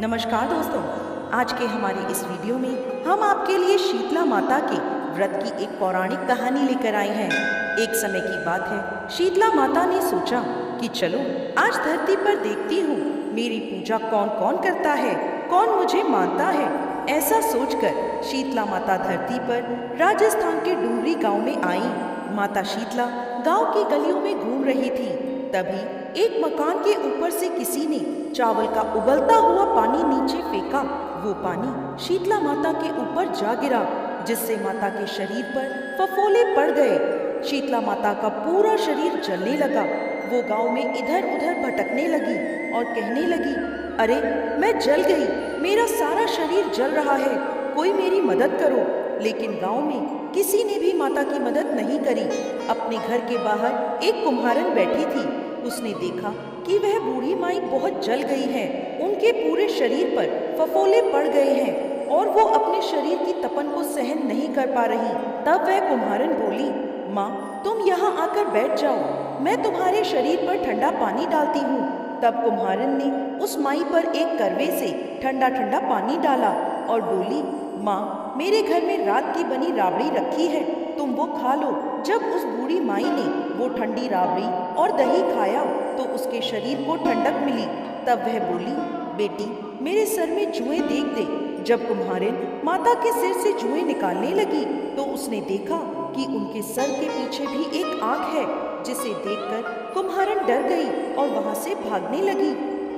नमस्कार दोस्तों, आज के हमारे इस वीडियो में हम आपके लिए शीतला माता के व्रत की एक पौराणिक कहानी लेकर आए हैं। एक समय की बात है, शीतला माता ने सोचा कि चलो आज धरती पर देखती हूँ मेरी पूजा कौन कौन करता है, कौन मुझे मानता है। ऐसा सोचकर शीतला माता धरती पर राजस्थान के डूंगरी गांव में आई। माता शीतला गांव की गलियों में घूम रही थी। तभी एक मकान के ऊपर से किसी ने चावल का उबलता हुआ पानी नीचे फेंका। वो पानी शीतला माता के ऊपर जा गिरा, जिससे माता के शरीर पर फफोले पड़ गए। शीतला माता का पूरा शरीर जलने लगा। वो गांव में इधर उधर भटकने लगी और कहने लगी, अरे मैं जल गई, मेरा सारा शरीर जल रहा है, कोई मेरी मदद करो। लेकिन गांव में किसी ने भी माता की मदद नहीं करी। अपने घर के बाहर एक कुम्हारन बैठी थी। उसने देखा कि वह बूढ़ी माई बहुत जल गई है, उनके पूरे शरीर पर फफोले पड़ गए हैं और वो अपने शरीर की तपन को सहन नहीं कर पा रही। तब वह कुम्हारन बोली, माँ तुम यहाँ आकर बैठ जाओ, मैं तुम्हारे शरीर पर ठंडा पानी डालती हूँ। तब कुम्हारन ने उस माई पर एक करवे से ठंडा ठंडा पानी डाला और बोली, माँ मेरे घर में रात की बनी राबड़ी रखी है, तुम वो खा लो। जब उस बूढ़ी माई ने वो ठंडी राबड़ी और दही खाया तो उसके शरीर को ठंडक मिली। तब वह बोली, बेटी मेरे सर में जुएं देख दे। जब कुम्हारन माता के सिर से जुएं निकालने लगी तो उसने देखा कि उनके सर के पीछे भी एक आंख है, जिसे देखकर कुम्हारन डर गई और वहां से भागने लगी।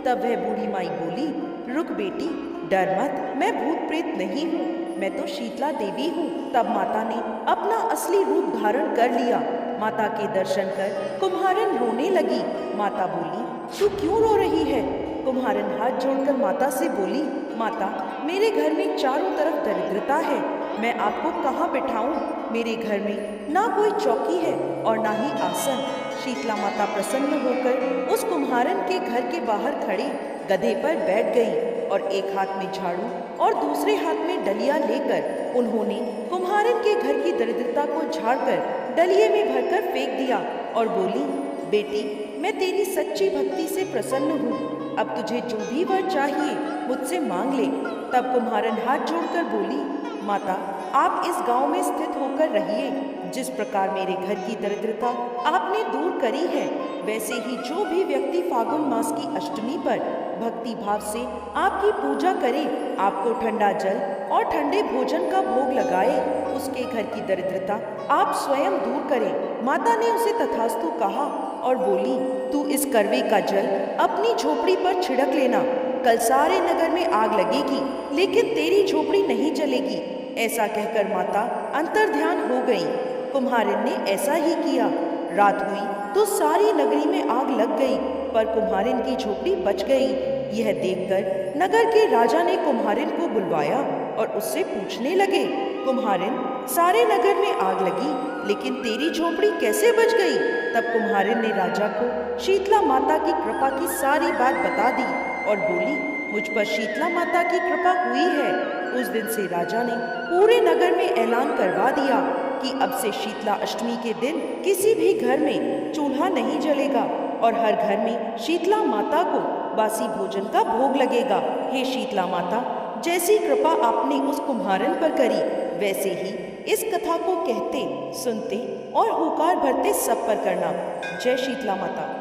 तब वह बूढ़ी माई बोली, रुक बेटी, डर मत, मैं भूत प्रेत नहीं हूँ, मैं तो शीतला देवी हूँ। तब माता ने अपना असली रूप धारण कर लिया। माता के दर्शन कर कुम्हारन रोने लगी। माता बोली, तू क्यों रो रही है? कुम्हारन हाथ जोड़कर माता से बोली, माता मेरे घर में चारों तरफ दरिद्रता है, मैं आपको कहाँ बिठाऊं? मेरे घर में ना कोई चौकी है और ना ही आसन। शीतला माता प्रसन्न होकर उस कुम्हारन के घर के बाहर खड़े गधे पर बैठ गई और एक हाथ में झाड़ू और दूसरे हाथ में डलिया लेकर उन्होंने कुम्हारन के घर की दरिद्रता को झाड़कर डलिये में भरकर फेंक दिया और बोली, बेटी मैं तेरी सच्ची भक्ति से प्रसन्न हूँ, अब तुझे जो भी वर चाहिए मुझसे मांग ले। तब कुम्हारन हाथ जोड़कर बोली, माता आप इस गांव में स्थित होकर रहिए। जिस प्रकार मेरे घर की दरिद्रता आपने दूर करी है, वैसे ही जो भी व्यक्ति फागुन मास की अष्टमी पर भक्ति भाव से आपकी पूजा करे, आपको ठंडा जल और ठंडे भोजन का भोग लगाए, उसके घर की दरिद्रता आप स्वयं दूर करें। माता ने उसे तथास्तु कहा और बोली, तू इस करवे का जल अपनी झोपड़ी पर छिड़क लेना, कल सारे नगर में आग लगेगी लेकिन तेरी झोपड़ी नहीं जलेगी। ऐसा कहकर माता अंतर्ध्यान हो गई। कुम्हारन ने ऐसा ही किया। रात हुई तो सारी नगरी में आग लग गई, पर कुम्हारन की झोपड़ी बच गई। यह देखकर नगर के राजा ने कुम्हारन को बुलवाया और उससे पूछने लगे, कुम्हारन सारे नगर में आग लगी लेकिन तेरी झोपड़ी कैसे बच गई? तब कुम्हारन ने राजा को शीतला माता की कृपा की सारी बात बता दी और बोली, मुझ पर शीतला माता की कृपा हुई है। उस दिन से राजा ने पूरे नगर में ऐलान करवा दिया कि अब से शीतला अष्टमी के दिन किसी भी घर में चूल्हा नहीं जलेगा और हर घर में शीतला माता को बासी भोजन का भोग लगेगा। हे शीतला माता, जैसी कृपा आपने उस कुम्हारन पर करी, वैसे ही इस कथा को कहते, सुनते और हुकार भरते सब पर करना। जय शीतला माता।